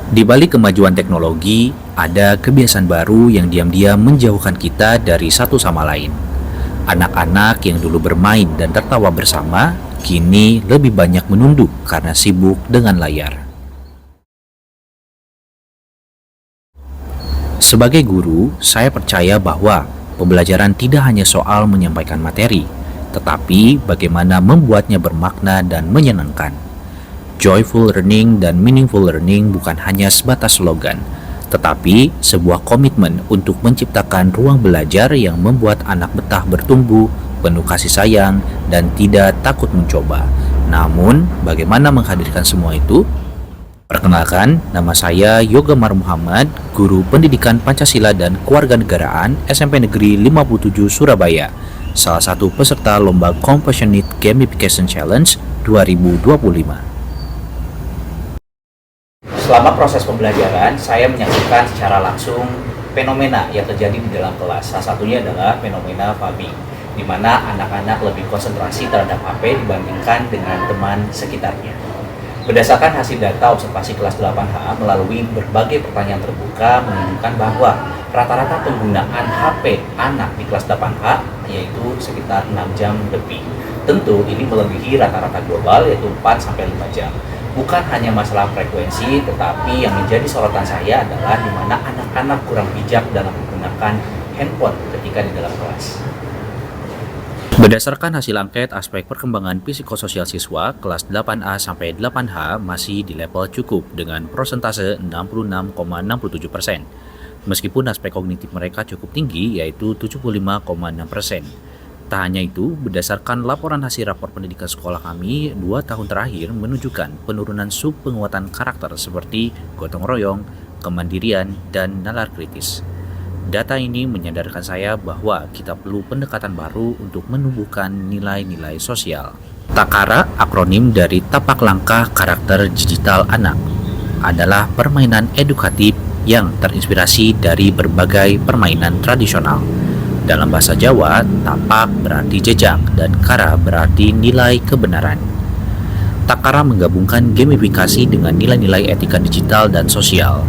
Di balik kemajuan teknologi, ada kebiasaan baru yang diam-diam menjauhkan kita dari satu sama lain. Anak-anak yang dulu bermain dan tertawa bersama, kini lebih banyak menunduk karena sibuk dengan layar. Sebagai guru, saya percaya bahwa pembelajaran tidak hanya soal menyampaikan materi, tetapi bagaimana membuatnya bermakna dan menyenangkan. Joyful learning dan meaningful learning bukan hanya sebatas slogan, tetapi sebuah komitmen untuk menciptakan ruang belajar yang membuat anak betah bertumbuh, penuh kasih sayang, dan tidak takut mencoba. Namun, bagaimana menghadirkan semua itu? Perkenalkan, nama saya Yoga Mar Muhammad, Guru Pendidikan Pancasila dan Kewarganegaraan SMP Negeri 57 Surabaya, salah satu peserta Lomba Compassionate Gamification Challenge 2025. Selama proses pembelajaran, saya menyaksikan secara langsung fenomena yang terjadi di dalam kelas. Salah satunya adalah fenomena phubbing, di mana anak-anak lebih konsentrasi terhadap HP dibandingkan dengan teman sekitarnya. Berdasarkan hasil data observasi kelas 8H melalui berbagai pertanyaan terbuka menunjukkan bahwa rata-rata penggunaan HP anak di kelas 8H yaitu sekitar 6 jam lebih. Tentu ini melebihi rata-rata global yaitu 4-5 jam. Bukan hanya masalah frekuensi, tetapi yang menjadi sorotan saya adalah di mana anak-anak kurang bijak dalam menggunakan handphone ketika di dalam kelas. Berdasarkan hasil angket aspek perkembangan psikososial siswa, kelas 8A sampai 8H masih di level cukup dengan persentase 66,67%. Meskipun aspek kognitif mereka cukup tinggi, yaitu 75,6%. Tak hanya itu, berdasarkan laporan hasil rapor pendidikan sekolah kami 2 tahun terakhir menunjukkan penurunan sub penguatan karakter seperti gotong royong, kemandirian, dan nalar kritis. Data ini menyadarkan saya bahwa kita perlu pendekatan baru untuk menumbuhkan nilai-nilai sosial. Takara, akronim dari Tapak Langkah Karakter Digital Anak, adalah permainan edukatif yang terinspirasi dari berbagai permainan tradisional. Dalam bahasa Jawa, tapak berarti jejak dan kara berarti nilai kebenaran. Takara menggabungkan gamifikasi dengan nilai-nilai etika digital dan sosial.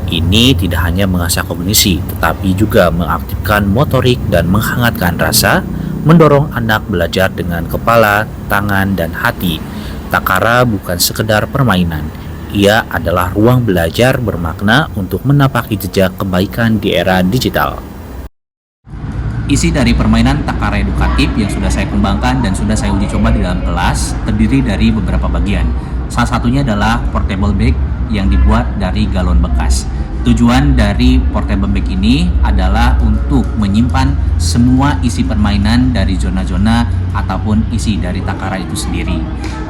Ini tidak hanya mengasah kognisi, tetapi juga mengaktifkan motorik dan menghangatkan rasa, mendorong anak belajar dengan kepala, tangan, dan hati. Takara bukan sekedar permainan, ia adalah ruang belajar bermakna untuk menapaki jejak kebaikan di era digital. Isi dari permainan Takara edukatif yang sudah saya kembangkan dan sudah saya uji coba di dalam kelas terdiri dari beberapa bagian. Salah satunya adalah portable bag yang dibuat dari galon bekas. Tujuan dari portable bag ini adalah untuk menyimpan semua isi permainan dari zona-zona ataupun isi dari Takara itu sendiri.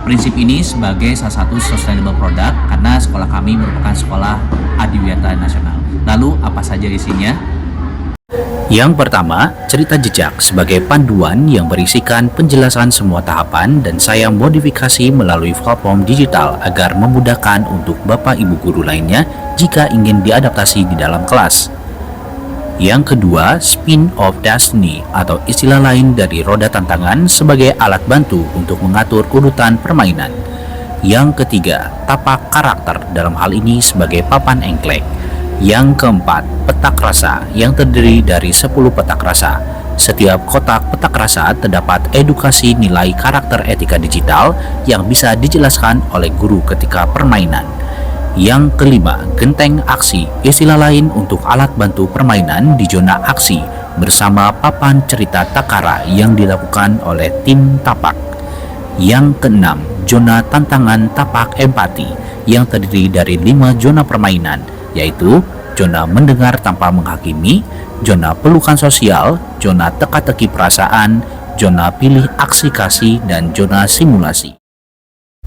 Prinsip ini sebagai salah satu sustainable product karena sekolah kami merupakan sekolah adiwiyata nasional. Lalu apa saja isinya? Yang pertama, cerita jejak sebagai panduan yang berisikan penjelasan semua tahapan dan saya modifikasi melalui platform digital agar memudahkan untuk Bapak Ibu guru lainnya jika ingin diadaptasi di dalam kelas. Yang kedua, spin of destiny atau istilah lain dari roda tantangan sebagai alat bantu untuk mengatur urutan permainan. Yang ketiga, tapak karakter dalam hal ini sebagai papan engklek. Yang keempat, petak rasa yang terdiri dari 10 petak rasa. Setiap kotak petak rasa terdapat edukasi nilai karakter etika digital yang bisa dijelaskan oleh guru ketika permainan. Yang kelima, genteng aksi, istilah lain untuk alat bantu permainan di zona aksi bersama papan cerita Takara yang dilakukan oleh tim tapak. Yang keenam, zona tantangan tapak empati yang terdiri dari 5 zona permainan, yaitu zona mendengar tanpa menghakimi, zona pelukan sosial, zona teka-teki perasaan, zona pilih aksi kasih, dan zona simulasi.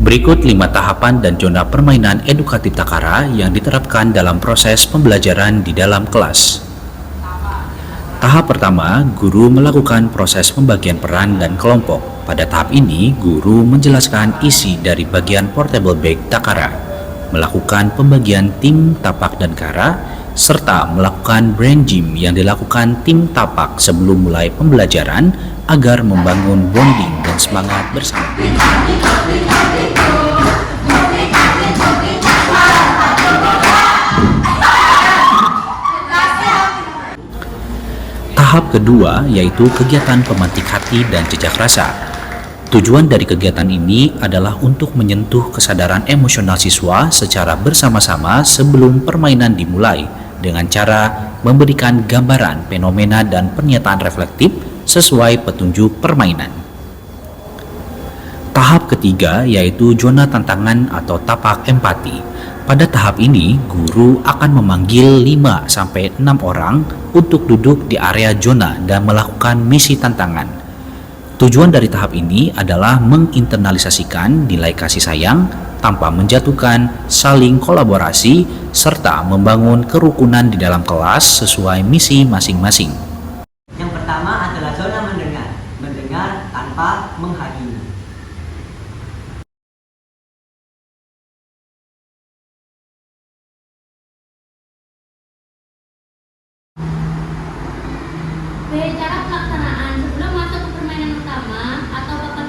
Berikut 5 tahapan dan zona permainan edukatif Takara yang diterapkan dalam proses pembelajaran di dalam kelas. Tahap pertama, guru melakukan proses pembagian peran dan kelompok. Pada tahap ini, guru menjelaskan isi dari bagian portable bag Takara, melakukan pembagian tim tapak dan kara, serta melakukan brain gym yang dilakukan tim tapak sebelum mulai pembelajaran agar membangun bonding dan semangat bersama. Tahap kedua yaitu kegiatan pemantik hati dan jejak rasa. Tujuan dari kegiatan ini adalah untuk menyentuh kesadaran emosional siswa secara bersama-sama sebelum permainan dimulai dengan cara memberikan gambaran, fenomena, dan pernyataan reflektif sesuai petunjuk permainan. Tahap ketiga yaitu zona tantangan atau tapak empati. Pada tahap ini, guru akan memanggil 5-6 orang untuk duduk di area zona dan melakukan misi tantangan. Tujuan dari tahap ini adalah menginternalisasikan nilai kasih sayang tanpa menjatuhkan, saling kolaborasi, serta membangun kerukunan di dalam kelas sesuai misi masing-masing. Yang pertama adalah zona mendengar, mendengar tanpa menghakimi. Cara pelaksanaan sebelum masuk ke permainan utama atau papan.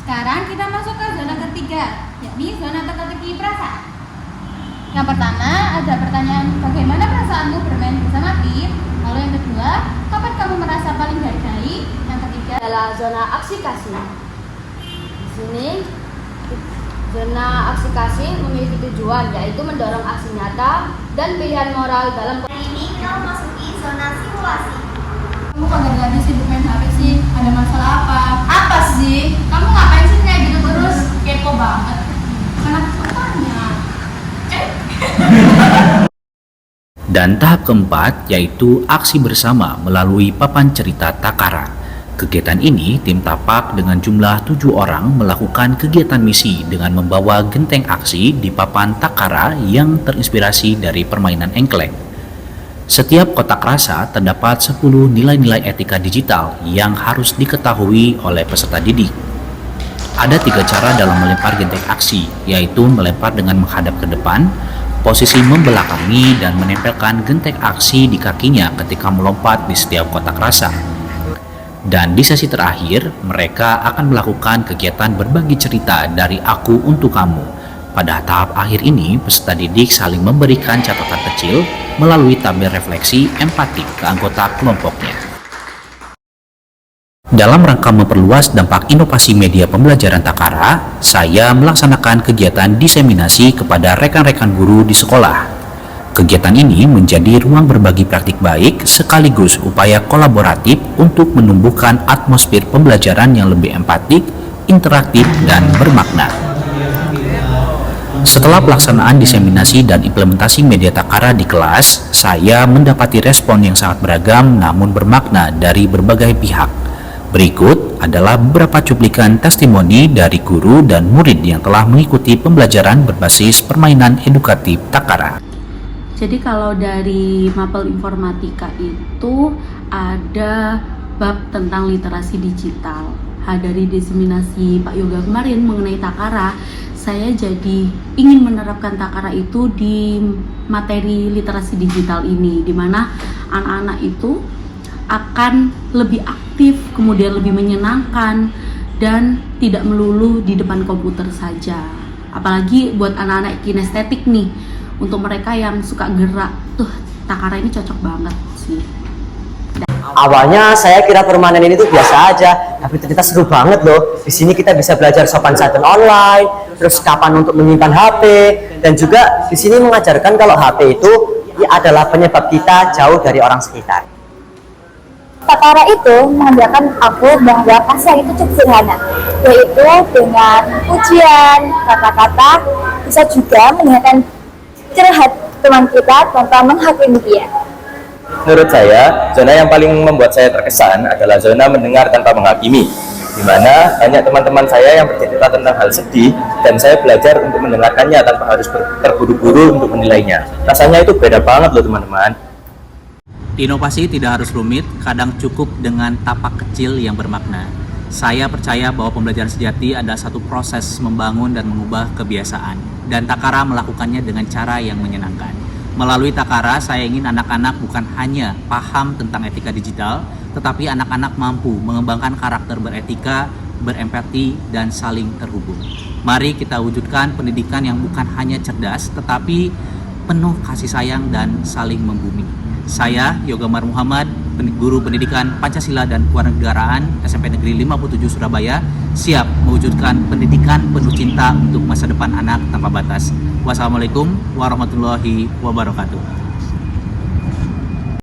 Sekarang kita masuk ke zona ketiga, yakni zona teka-teki perasaan. Yang pertama ada pertanyaan bagaimana perasaanmu bermain bersama tim. Lalu yang kedua, kapan kamu merasa paling dihargai? Yang ketiga adalah zona aksi kasih. Di sini zona aksi kasih memiliki tujuan yaitu mendorong aksi nyata dan pilihan moral dalam. Hari ini kita memasuki zona simulasi. kamu kok ganti-ganti sibuk main HP sih? Ada masalah apa? Apa sih? Kamu ngapain sih kayak gitu terus? Kepo banget. Kenapa tanya? Dan tahap keempat yaitu aksi bersama melalui papan cerita Takara. Kegiatan ini, tim tapak dengan jumlah 7 orang melakukan kegiatan misi dengan membawa genteng aksi di papan Takara yang terinspirasi dari permainan engkleng. Setiap kotak rasa terdapat 10 nilai-nilai etika digital yang harus diketahui oleh peserta didik. Ada 3 cara dalam melempar genteng aksi, yaitu melempar dengan menghadap ke depan, posisi membelakangi, dan menempelkan genteng aksi di kakinya ketika melompat di setiap kotak rasa. Dan di sesi terakhir, mereka akan melakukan kegiatan berbagi cerita dari aku untuk kamu. Pada tahap akhir ini, peserta didik saling memberikan catatan kecil melalui tabel refleksi empatik ke anggota kelompoknya. Dalam rangka memperluas dampak inovasi media pembelajaran Takara, saya melaksanakan kegiatan diseminasi kepada rekan-rekan guru di sekolah. Kegiatan ini menjadi ruang berbagi praktik baik sekaligus upaya kolaboratif untuk menumbuhkan atmosfer pembelajaran yang lebih empatik, interaktif, dan bermakna. Setelah pelaksanaan diseminasi dan implementasi media Takara di kelas, saya mendapati respon yang sangat beragam namun bermakna dari berbagai pihak. Berikut adalah beberapa cuplikan testimoni dari guru dan murid yang telah mengikuti pembelajaran berbasis permainan edukatif Takara. Jadi kalau dari Mapel Informatika itu ada bab tentang literasi digital. Dari diseminasi Pak Yoga kemarin mengenai Takara, saya jadi ingin menerapkan Takara itu di materi literasi digital ini, di mana anak-anak itu akan lebih aktif, kemudian lebih menyenangkan, dan tidak melulu di depan komputer saja. Apalagi buat anak-anak kinestetik nih, untuk mereka yang suka gerak, tuh Takara ini cocok banget sih. Awalnya saya kira permainan ini tuh biasa aja, tapi ternyata seru banget loh. Di sini kita bisa belajar sopan santun online, terus kapan untuk menyimpan HP, dan juga di sini mengajarkan kalau HP itu adalah penyebab kita jauh dari orang sekitar. Takara itu mengajarkan aku bahwa kasih itu cukup sederhana, yaitu dengan pujian, kata-kata, bisa juga mendengarkan curhat teman kita tanpa menghakimi dia. Menurut saya, zona yang paling membuat saya terkesan adalah zona mendengar tanpa menghakimi, di mana banyak teman-teman saya yang bercerita tentang hal sedih dan saya belajar untuk mendengarkannya tanpa harus terburu-buru untuk menilainya. Rasanya itu beda banget loh teman-teman. Inovasi tidak harus rumit, kadang cukup dengan tapak kecil yang bermakna. Saya percaya bahwa pembelajaran sejati adalah satu proses membangun dan mengubah kebiasaan, dan Takara melakukannya dengan cara yang menyenangkan. Melalui Takara, saya ingin anak-anak bukan hanya paham tentang etika digital, tetapi anak-anak mampu mengembangkan karakter beretika berempati, dan saling terhubung. Mari kita wujudkan pendidikan yang bukan hanya cerdas, tetapi penuh kasih sayang dan saling membumi. Saya, Yoga Mar Muhammad, Guru Pendidikan Pancasila dan Kewarganegaraan SMP Negeri 57 Surabaya, siap mewujudkan pendidikan penuh cinta untuk masa depan anak tanpa batas. Wassalamualaikum warahmatullahi wabarakatuh.